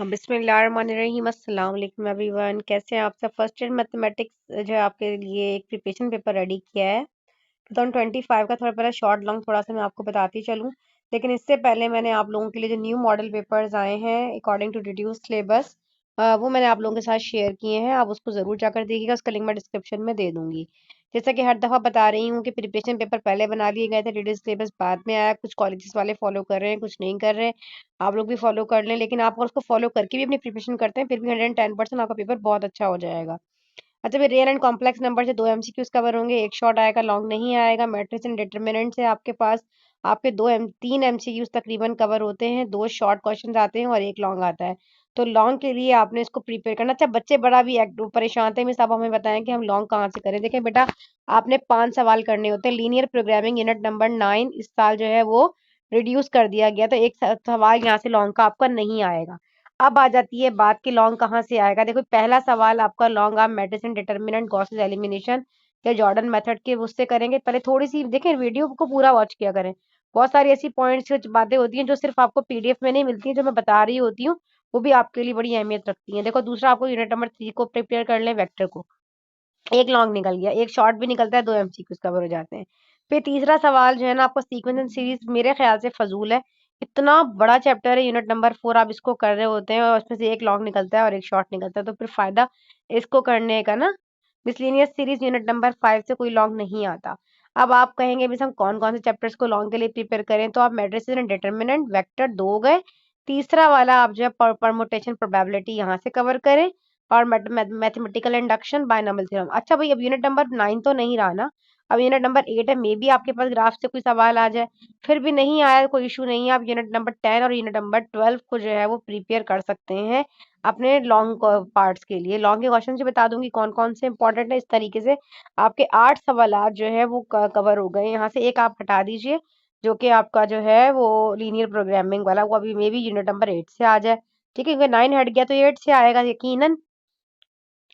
बिस्मिल्लाहिर्रहमानिर्रहीम अस्सलाम वालेकुम एवरीवन। कैसे हैं आप सब। फर्स्ट ईयर मैथमेटिक्स जो है आपके लिए एक प्रिपरेशन पेपर रेडी किया है 2025 का। थोड़ा पहले शॉर्ट लॉन्ग थोड़ा सा मैं आपको बताती चलूं, लेकिन इससे पहले मैंने आप लोगों के लिए जो न्यू मॉडल पेपर्स आए हैं अकॉर्डिंग टू रिड्यूस सिलेबस, वो मैंने आप लोगों के साथ शेयर किए हैं। आप उसको ज़रूर जाकर देखिएगा, उसका लिंक मैं डिस्क्रिप्शन में दे दूंगी। जैसा कि हर दफ़ा बता रही हूँ कि प्रिपरेशन पेपर पहले बना लिए गए थे, रिड्यूस सिलेबस बाद में आया। कुछ कॉलेजेस वाले फॉलो कर रहे हैं, कुछ नहीं कर रहे हैं। आप लोग भी फॉलो कर लें, लेकिन आप अगर उसको फॉलो करके भी अपनी प्रिपरेशन करते हैं फिर भी 110% आपका पेपर बहुत अच्छा हो जाएगा। अच्छा, फिर रियल एंड कॉम्प्लेक्स नंबर से 2 एमसीक्यूज कवर होंगे, एक शॉर्ट आएगा, लॉन्ग नहीं आएगा। मैट्रिक्स एंड डिटरमिनेंट से आपके पास आपके 3 एमसीक्यूज तकरीबन कवर होते हैं, 2 शॉर्ट क्वेश्चंस आते हैं और एक लॉन्ग आता है। तो लॉन्ग के लिए आपने इसको प्रिपेयर करना। अच्छा, बच्चे बड़ा भी परेशान थे, मिस आप हमें बताएं कि हम लॉन्ग कहाँ से करें। देखें बेटा, आपने 5 सवाल करने होते हैं। लीनियर प्रोग्रामिंग यूनिट नंबर 9 इस साल जो है वो रिड्यूस कर दिया गया, तो एक सवाल यहाँ से लॉन्ग का आपका नहीं आएगा। अब आ जाती है बात कि लॉन्ग कहाँ से आएगा। देखो, पहला सवाल आपका लॉन्ग आप मेडिसिन डिटर्मिनेंट गॉसेस एलिमिनेशन या जॉर्डन मेथड के उससे करेंगे। पहले थोड़ी सी देखें, वीडियो को पूरा वॉच किया करें। बहुत सारी ऐसी पॉइंट्स कुछ बातें होती हैं जो सिर्फ आपको पीडीएफ में नहीं मिलती है, जो मैं बता रही होती हूँ वो भी आपके लिए बड़ी अहमियत रखती है। देखो, दूसरा आपको यूनिट नंबर 3 को प्रिपेयर कर लें, वेक्टर को। एक लॉन्ग निकल गया, एक शॉर्ट भी निकलता है, 2 एमसीक्यूज कवर हो जाते हैं। फिर तीसरा सवाल जो है ना आपका सीक्वेंस एंड सीरीज, मेरे ख्याल से फजूल है। इतना बड़ा चैप्टर है यूनिट नंबर 4, आप इसको कर रहे होते हैं और उसमें से एक लॉन्ग निकलता है और एक शॉर्ट निकलता है, तो फिर फायदा इसको करने का ना। मिसलेनियस सीरीज यूनिट नंबर 5 से कोई लॉन्ग नहीं आता। अब आप कहेंगे मिस हम कौन कौन से चैप्टर्स को लॉन्ग के लिए प्रिपेयर करें, तो आप मैट्रिसेस एंड डिटरमिनेंट, वेक्टर 2 हो गए। तीसरा वाला आप जो है परमुटेशन प्रोबेबिलिटी यहाँ से कवर करें, और मैथमेटिकल इंडक्शन, बायनॉमियल थ्योरम। अच्छा भाई, अब यूनिट नंबर 9 तो नहीं रहा ना, अब यूनिट नंबर 8 है। मे बी आपके पास ग्राफ से कोई सवाल आ जाए, फिर भी नहीं आया कोई इशू नहीं है। आप यूनिट नंबर 10 और यूनिट नंबर 12 को जो है वो प्रिपेयर कर सकते हैं अपने लॉन्ग पार्ट्स के लिए। लॉन्ग के क्वेश्चन भी बता दूंगी कौन कौन से इंपॉर्टेंट है। इस तरीके से आपके 8 सवाल जो है वो कवर हो गए। यहाँ से एक आप हटा दीजिए, जो कि आपका जो है वो लीनियर प्रोग्रामिंग वाला, वो अभी मे बी यूनिट नंबर 8 से आ जाए। ठीक है, क्योंकि 9 हट गया तो 8 से आएगा यकीनन।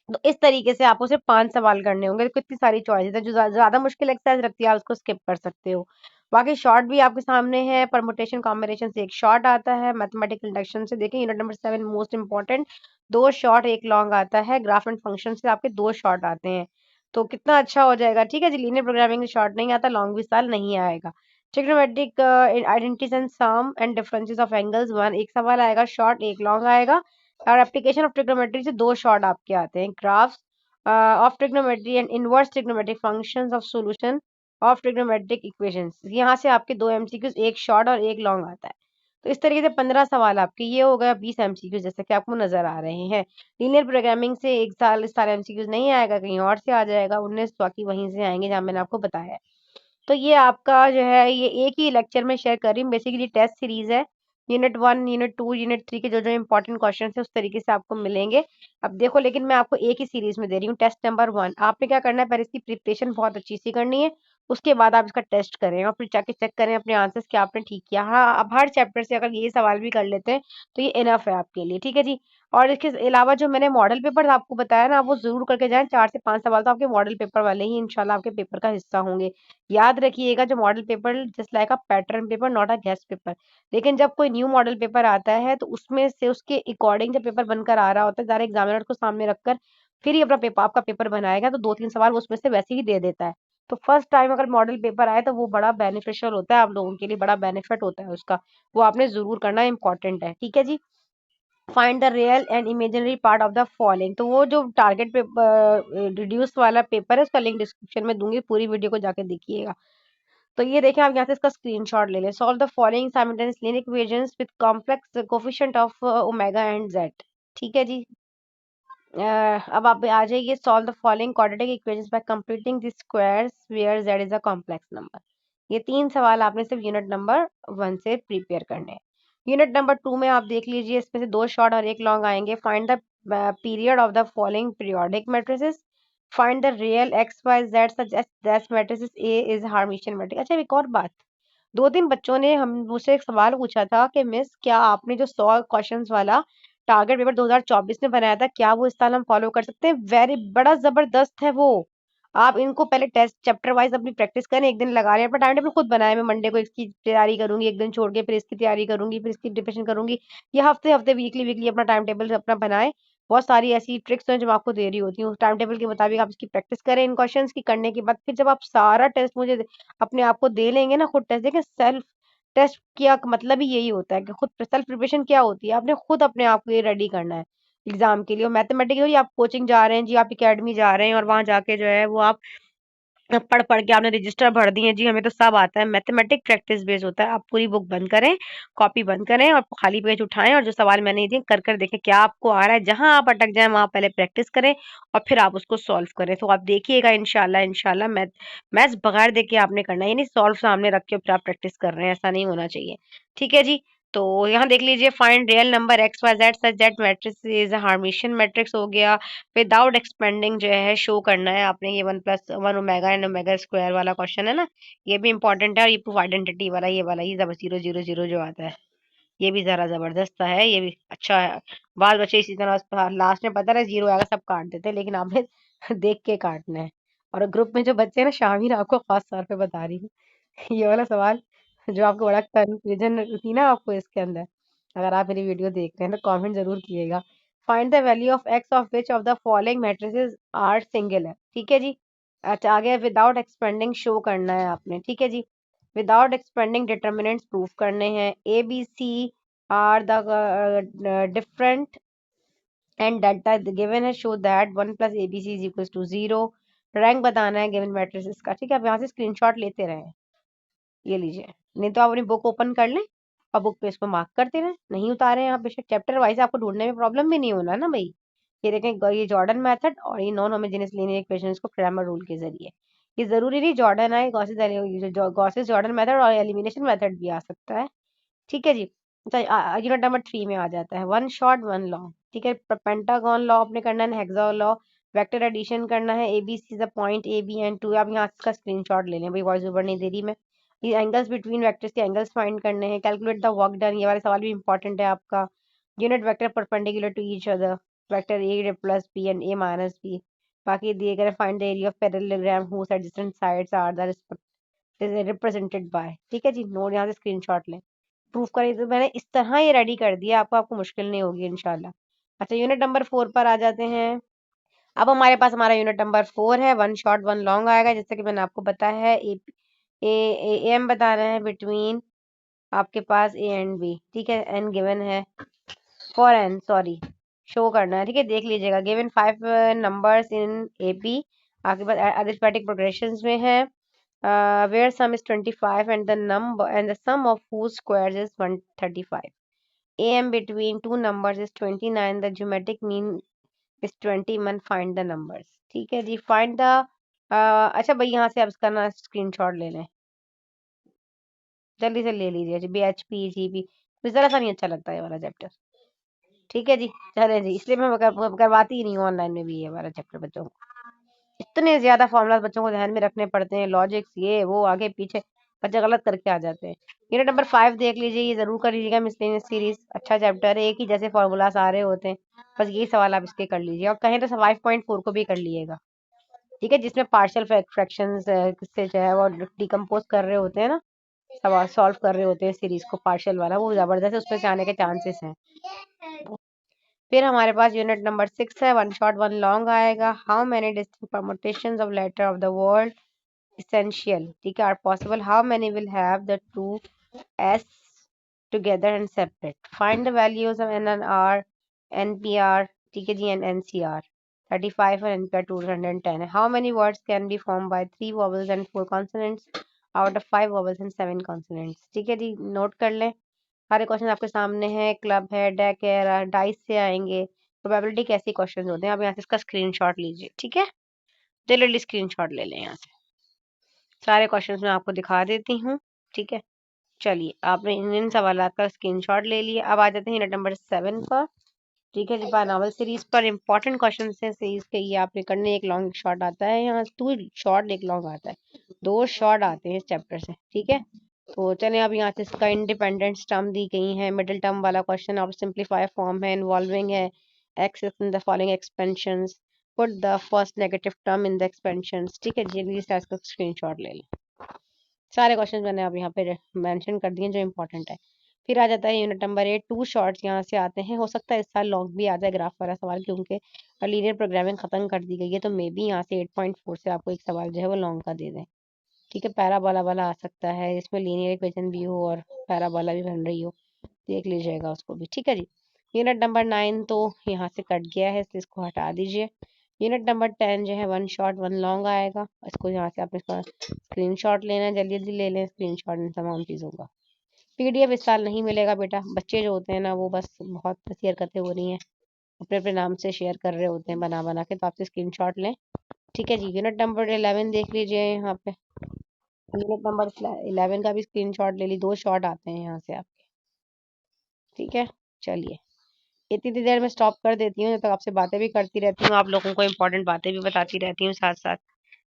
तो इस तरीके से आपको सिर्फ 5 सवाल करने होंगे। देखो, इतनी सारी चॉइसेस है, जो ज्यादा मुश्किल एक्सरसाइज रखती है आप उसको स्किप कर सकते हो। बाकी शॉर्ट भी आपके सामने है, परमुटेशन कॉम्बिनेशन से एक शॉर्ट आता है, मैथमेटिकल इंडक्शन से देखें unit number 7 most important, 2 short एक लॉन्ग आता है। ग्राफ एंड फंक्शन से आपके 2 शॉर्ट आते हैं, तो कितना अच्छा हो जाएगा। ठीक है जी, लीनियर प्रोग्रामिंग में शॉर्ट नहीं आता, लॉन्ग भी साल नहीं आएगा। Trigonometric identities and sum and differences of angles 1 एक सवाल आएगा, शॉर्ट एक लॉन्ग आएगा। और एप्लीकेशन ऑफ ट्रिग्नोमेट्री से 2 शॉर्ट आपके आते हैं। Graphs of trigonometry and inverse trigonometric functions of solution of trigonometric equations, यहाँ से आपके 2 एमसीक्यूज, एक शॉर्ट और एक लॉन्ग आता है। तो इस तरीके से 15 सवाल आपके ये हो गया, 20 एमसीक्यूज जैसे कि आपको नजर आ रहे हैं। लीनियर प्रोग्रामिंग से एक साल इस साल एमसीक्यूज नहीं आएगा, कहीं और से आ जाएगा। 19 बाकी वहीं से आएंगे जहां मैंने आपको बताया है। तो ये आपका जो है ये एक ही लेक्चर में शेयर कर रही हूँ। बेसिकली टेस्ट सीरीज है, यूनिट 1, यूनिट 2, यूनिट 3 के जो जो इंपॉर्टेंट क्वेश्चन है उस तरीके से आपको मिलेंगे। अब देखो, लेकिन मैं आपको एक ही सीरीज में दे रही हूँ। टेस्ट नंबर 1 आपने क्या करना है, पहले इसकी प्रिपरेशन बहुत अच्छी सी करनी है, उसके बाद आप इसका टेस्ट करें और फिर जाके चेक करें अपने आंसर्स क्या आपने ठीक किया। हाँ, अब हर चैप्टर से अगर ये सवाल भी कर लेते हैं तो ये इनफ है आपके लिए। ठीक है जी। और इसके अलावा जो मैंने मॉडल पेपर आपको बताया ना, वो जरूर करके जाएं। 4 से 5 सवाल तो आपके मॉडल पेपर वाले ही इंशाल्लाह आपके पेपर का हिस्सा होंगे। याद रखिएगा, जो model paper just like a pattern paper, not a guest paper. लेकिन जब कोई न्यू मॉडल पेपर आता है तो उसमें से उसके अकॉर्डिंग जब पेपर बनकर आ रहा होता है, सारे एग्जामिनर को सामने रखकर फिर ही अपना पेपर आपका पेपर बनाएगा, तो 2-3 सवाल वो उसमें से वैसे ही दे देता है। तो फर्स्ट टाइम अगर मॉडल पेपर आए तो वो बड़ा बेनिफिशियल होता है, आप लोगों के लिए बड़ा बेनिफिट होता है उसका। वो आपने जरूर करना, इंपॉर्टेंट है। ठीक है जी। Find the real and imaginary part of the following, तो वो जो टारगेट पेपर रिड्यूस वाला पेपर है उसका लिंक डिस्क्रिप्शन में दूंगी, पूरी वीडियो को जाके देखिएगा। तो ये देखें, आप यहाँ से इसका स्क्रीनशॉट ले लें। Solve the following simultaneous linear equations with complex coefficient of omega and Z. ठीक है जी। अब आप आ जाइए, solve the following quadratic equations by computing the squares where Z is a complex number. ये 3 सवाल आपने सिर्फ यूनिट नंबर 1 से प्रिपेयर करने हैं। यूनिट नंबर 2 में आप देख लीजिए, इसमें से 2 शॉर्ट और एक लॉन्ग आएंगे। Find the period of the following periodic matrices, find the real X Y Z such that matrices A is hermitian matrix. अच्छा, एक और बात, 2-3 बच्चों ने हम मुझसे एक सवाल पूछा था कि मिस क्या आपने जो 100 क्वेश्चंस वाला टारगेट पेपर 2024 में बनाया था, क्या वो इस साल हम फॉलो कर सकते हैं। वेरी बड़ा जबरदस्त है वो। आप इनको पहले टेस्ट चैप्टर वाइज अपनी प्रैक्टिस करें, एक दिन लगा लें, अपना टाइम टेबल खुद बनाए। मैं मंडे को इसकी तैयारी करूंगी, एक दिन छोड़ के फिर इसकी तैयारी करूंगी, फिर इसकी प्रिपरेशन करूंगी। ये हफ्ते हफ्ते वीकली वीकली अपना टाइम टेबल अपना बनाए। बहुत सारी ऐसी ट्रिक्स हैं जो मैं आपको दे रही होती हूँ, टाइम टेबल के मुताबिक आप इसकी प्रैक्टिस करें। इन क्वेश्चंस की करने के बाद फिर जब आप सारा टेस्ट मुझे अपने आप को दे लेंगे ना, खुद टेस्ट देखें, सेल्फ टेस्ट किया मतलब ही यही होता है कि खुद सेल्फ प्रिपरेशन क्या होती है, आपने खुद अपने आप को ये रेडी करना है एग्जाम के लिए। और मैथमेटिक्स आप कोचिंग जा रहे हैं जी, आप एकेडमी जा रहे हैं और वहां जाके जो है वो आप पढ़ पढ़ के आपने रजिस्टर भर दिए जी, हमें तो सब आता है। मैथमेटिक प्रैक्टिस बेस होता है। आप पूरी बुक बंद करें, कॉपी बंद करें और खाली पेज उठाएं और जो सवाल मैंने दिए कर कर देखें क्या आपको आ रहा है। जहां आप अटक जाए वहां पहले प्रैक्टिस करें और फिर आप उसको सॉल्व करें। तो आप देखिएगा इंशाल्लाह इंशाल्लाह मैथ्स बगैर देखे आपने करना है, ये नहीं सॉल्व सामने रख के फिर आप प्रैक्टिस कर रहे हैं, ऐसा नहीं होना चाहिए। ठीक है जी। तो यहाँ देख लीजिए, find real number X Y Z such that matrix is a hermitian matrix हो गया। विदाउट एक्सपेंडिंग जो है शो करना है आपने, ये 1+1 ओमेगा एंड ओमेगा स्क्वायर वाला क्वेश्चन है ना, ये भी इंपॉर्टेंट है। और ये प्रूफ आइडेंटिटी वाला, ये वाला ये 0 0 0 जो आता है, ये भी जरा जबरदस्त सा है, ये भी अच्छा है। बाद बच्चे इसी तरह लास्ट में पता है जीरो आएगा सब काट देते हैं, लेकिन आपने देख के काटना है। और ग्रुप में जो बच्चे हैं ना, शामिर आपको खास तौर पे बता रही हूँ, ये वाला सवाल जो आपको बड़ा कंफ्यूजन थी ना आपको इसके अंदर, अगर आप मेरी वीडियो देख रहे हैं तो कमेंट जरूर किएगा। Find the value of X of which of the following matrices are singular है। ठीक है जी। अच्छा, आगे विदाउट एक्सपेंडिंग शो करना है आपने। ठीक है जी। विदाउट एक्सपेंडिंग डिटर्मिनेंट्स प्रूफ करने हैं। A B C are the different and data given है, show that 1+abc is equal to 0। Rank बताना है गिवन मैट्रिसेस का। ठीक है, आप यहाँ से स्क्रीनशॉट लेते रहें। ये लीजिए, नहीं तो आप अपनी बुक ओपन कर लें और बुक पे इसको मार्क करते रहें। नहीं उतारे हैं आप बेशक, चैप्टर वाइज आपको ढूंढने में प्रॉब्लम भी नहीं होना ना भाई। ये देखें, ये जॉर्डन मेथड और ये नॉन होमोजेनियस लीनियर इक्वेशंस को क्रैमर रूल के जरिए। ये जरूरी नहीं जॉर्डन आए, गॉसेस जॉर्डन मेथड और एलिमिनेशन मेथड भी आ सकता है। ठीक है जी। अच्छा, यूनिट नंबर 3 में आ जाता है वन शॉट वन लॉ। ठीक है, पेंटागन लॉ आपने करना है, हेक्सा लॉ, वेक्टर एडिशन करना है, A B C the point A B and two. आप यहाँ इसका स्क्रीनशॉट ले लें भाई, वॉइस ओवर नहीं दे रही मैं। ये एंगल्स बिटवीन वेक्टर्स के एंगल्स फाइंड करने हैं। कैलकुलेट द वर्क डन, ये वाला सवाल भी इंपॉर्टेंट है आपका। Unit vector perpendicular to each other, vector A plus B and A minus B. बाकी दिए गए find the area of parallelogram whose adjacent sides are the represented by. ठीक है जी, नोट यहाँ से स्क्रीनशॉट लें, प्रूफ करें। तो मैंने इस तरह ये रेडी कर दिया, आपको आपको मुश्किल नहीं होगी इंशाल्लाह। अच्छा, यूनिट नंबर 4 पर आ जाते हैं। अब हमारे पास हमारा यूनिट नंबर 4 है, वन शॉर्ट वन लॉन्ग आएगा, जैसे कि मैंने आपको बताया है। ए एम बताना है बिटवीन आपके पास ए एंड बी। ठीक है, एन गिवन है, फॉर एन सॉरी शो करना है। ठीक है, देख लीजिएगा, given 5 numbers in A P, आपके पास अरिथमेटिक प्रोग्रेशंस में है। where sum is 25 and the sum of whose squares is 135. AM between two numbers is 29. The geometric mean is 21. Find the numbers. ठीक है जी, find the अच्छा भाई, यहाँ से आप इसका ना स्क्रीनशॉट ले लें, जल्दी से ले लीजिए जी। BHP GP मुझे जरा सा नहीं अच्छा लगता है वाला चैप्टर। ठीक है जी, चले जी, इसलिए मैं करवाती ही नहीं हूँ ऑनलाइन में भी ये वाला चैप्टर बच्चों को। इतने ज्यादा फॉर्मूला बच्चों को ध्यान में रखने पड़ते हैं, लॉजिक्स ये वो आगे पीछे, बच्चे गलत करके आ जाते हैं। यूनिट नंबर 5 देख लीजिए, ये जरूर कर लीजिएगा, मिसलेनियस सीरीज अच्छा चैप्टर है, एक ही जैसे फॉर्मूला सारे होते हैं, बस यही सवाल आप इसके कर लीजिए। और कहें तो 5.4 को भी कर लीजिएगा। ठीक है, जिसमें पार्शियल फ्रैक्शंस से जो है वो डिकम्पोज कर रहे होते हैं ना, सवाल सॉल्व कर रहे होते हैं सीरीज को, पार्शियल वाला वो जबरदस्त है, उसमें से आने के चांसेस हैं। फिर हमारे पास यूनिट नंबर 6 है, वन शॉर्ट वन लॉन्ग आएगा। How many distinct permutations of letter of the word essential, ठीक है, are possible, how many will have the two s together and separate, find the values of NNR, NPR, ठीक है जी, and NCR 35 और NPR 210 है। How many words can be formed by 3 vowels and 4 consonants out of 5 vowels and 7 consonants। ठीक है जी, note कर लें, सारे question आपके सामने हैं, क्लब है, डेक है, डाइस से आएंगे, प्रोबेबिलिटी कैसे क्वेश्चन होते हैं। आप यहाँ से इसका स्क्रीनशॉट लीजिए। ठीक है, जल्दी स्क्रीनशॉट ले लें, यहाँ से सारे क्वेश्चंस मैं आपको दिखा देती हूँ। ठीक है, चलिए, आपने इन सवाल का स्क्रीनशॉट ले लिया। अब आ जाते हैं यूनिट नंबर 7 पर। ठीक है जी, नावल सीरीज पर इंपॉर्टेंट क्वेश्चन है सीरीज के, ये आपने करने, एक लॉन्ग एक शॉर्ट आता है, यहाँ 2 शॉर्ट एक लॉन्ग आता है, 2 शॉर्ट आते हैं इस चैप्टर से। ठीक है, तो चले, अब यहाँ से इसका इंडिपेंडेंट टर्म दी गई है, मिडिल टर्म वाला क्वेश्चन और सिंप्लीफाई फॉर्म है, इन्वॉल्विंग है x in the following expansions, put the first negative term in the expansion. ठीक है जी, इसका स्क्रीनशॉट ले लें। सारे क्वेश्चन मैंने अब यहाँ पे मेंशन कर दिए जो इंपॉर्टेंट है। फिर आ जाता है यूनिट नंबर 8, 2 शॉर्ट्स यहाँ से आते हैं। हो सकता है इस साल लॉन्ग भी आ जाए ग्राफ वाला सवाल, क्योंकि लीनियर प्रोग्रामिंग खत्म कर दी गई है, तो मे बी यहाँ से 8.4 से आपको एक सवाल जो है वो लॉन्ग का दे दें। ठीक है, पैराबोला वाला आ सकता है, इसमें लीनियर इक्वेशन भी हो और पैराबोला भी बन रही हो, देख लीजिएगा उसको भी। ठीक है जी, यूनिट नंबर 9 तो यहाँ से कट गया है, इसलिए इसको हटा दीजिए। यूनिट नंबर 10 जो है 1 शॉर्ट 1 लॉन्ग आएगा, इसको यहाँ से आपने इसका स्क्रीनशॉट लेना है, जल्दी जल्दी ले लें स्क्रीनशॉट इन तमाम चीज़ों का। पीडीएफ इस साल नहीं मिलेगा बेटा, बच्चे जो होते हैं ना वो बस बहुत शेयर करते हो रही हैं, अपने अपने नाम से शेयर कर रहे होते हैं बना बना के, तो आपसे स्क्रीनशॉट लें। ठीक है जी, यूनिट नंबर 11 देख लीजिए यहाँ पे। यूनिट नंबर 11 का भी स्क्रीनशॉट ले ली, 2 शॉट आते हैं यहाँ से आपके। ठीक है, चलिए इतनी देर में स्टॉप कर देती हूँ, जब तक आपसे बातें भी करती रहती हूँ, आप लोगों को इंपॉर्टेंट बातें भी बताती रहती हूँ साथ साथ।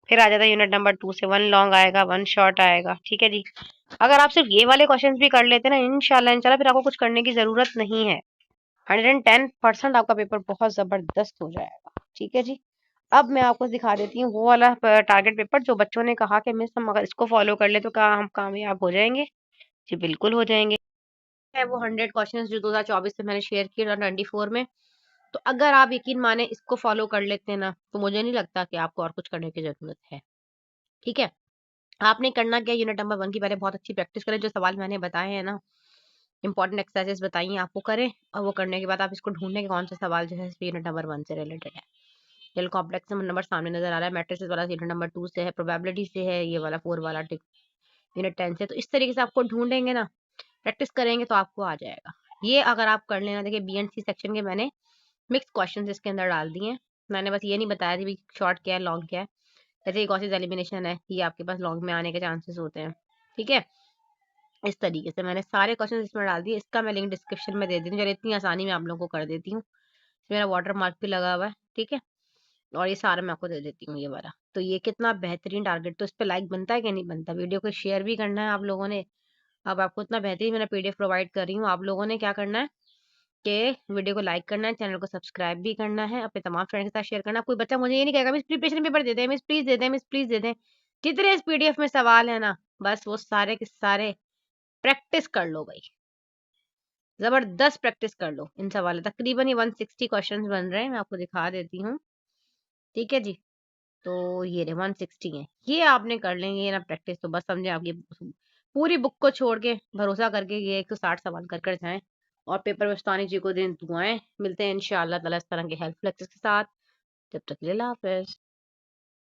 फिर आ जाता है यूनिट नंबर 2 से 1 लॉन्ग आएगा 1 शॉर्ट आएगा। ठीक है जी, अगर आप सिर्फ ये वाले क्वेश्चन भी कर लेते ना इंशाल्लाह इंशाल्लाह, फिर आपको कुछ करने की जरूरत नहीं है। 110% आपका पेपर बहुत जबरदस्त हो जाएगा। ठीक है जी, अब मैं आपको दिखा देती हूँ वो वाला टारगेट पेपर जो बच्चों ने कहा कि मिस हम अगर इसको फॉलो कर ले तो क्या हम कामयाब हो जाएंगे। जी बिल्कुल हो जाएंगे। है वो 100 क्वेश्चन जो 2024 से मैंने शेयर किए 24 में, तो अगर आप यकीन माने इसको फॉलो कर लेते हैं ना, तो मुझे नहीं लगता कि आपको और कुछ करने की जरूरत है। ठीक है, आपने करना क्या, यूनिट नंबर 1 की पहले बहुत अच्छी प्रैक्टिस करें, जो सवाल मैंने बताए हैं ना, इंपॉर्टेंट एक्सरसाइजेस बताई हैं आपको, करें। और वो करने के बाद आप इसको ढूंढने के कौन सा सवाल जो है यूनिट नंबर 1 से रिलेटेड है। चलो कॉम्प्लेक्स नंबर सामने नजर आ रहा है, मैट्रिसेस वाला यूनिट नंबर 2 से है, प्रोबेबिलिटी से है, ये वाला 4 वाला यूनिट 10 से। तो इस तरीके से आपको ढूंढेंगे ना, प्रैक्टिस करेंगे तो आपको आ जाएगा। ये अगर आप कर लेना, देखिए बीएनसी सेक्शन के मैंने मिक्स क्वेश्चन इसके अंदर डाल दिए हैं। मैंने बस ये नहीं बताया थी शॉर्ट क्या है लॉन्ग क्या है। जैसे गॉसिस एलिमिनेशन है, ये आपके पास लॉन्ग में आने के चांसेस होते हैं। ठीक है, इस तरीके से मैंने सारे क्वेश्चन इसमें डाल दिए। इसका मैं लिंक डिस्क्रिप्शन में दे देती हूँ, चलो इतनी आसानी में आप लोगों को कर देती हूँ। मेरा वाटर मार्क भी लगा हुआ है। ठीक है, और ये सारा मैं आपको दे देती हूँ ये वाला। तो ये कितना बेहतरीन टारगेट, तो इस पे लाइक बनता है कि नहीं बनता, वीडियो को शेयर भी करना है आप लोगों ने। अब आपको इतना बेहतरीन मैंने पीडीएफ प्रोवाइड कर रही हूँ, आप लोगों ने क्या करना है कि वीडियो को लाइक करना है, चैनल को सब्सक्राइब भी करना है, अपने तमाम फ्रेंड के साथ शेयर करना। कोई बच्चा मुझे ये नहीं कहेगा मिस प्रिपरेशन पेपर दे दे, मिस प्लीज दे दे, मिस प्लीज दे दे। जितने इस पीडीएफ में सवाल है ना, बस वो सारे के सारे प्रैक्टिस कर लो भाई, जबरदस्त प्रैक्टिस कर लो इन सवाल। तकरीबन ये 160 क्वेश्चन बन रहे हैं, मैं आपको दिखा देती हूँ। ठीक है जी, तो ये रहे 160 है, ये आपने कर लेंगे ये ना प्रैक्टिस, तो बस समझे आप ये पूरी बुक को छोड़ के भरोसा करके ये 160 सवाल कर कर जाएं, और पेपर में उस्तानी जी को दें दुआएं। मिलते हैं इंशाअल्लाह ताला इस तरह के हेल्पफुल लेक्चर्स के साथ, जब तक के लिए अल्लाह हाफिज।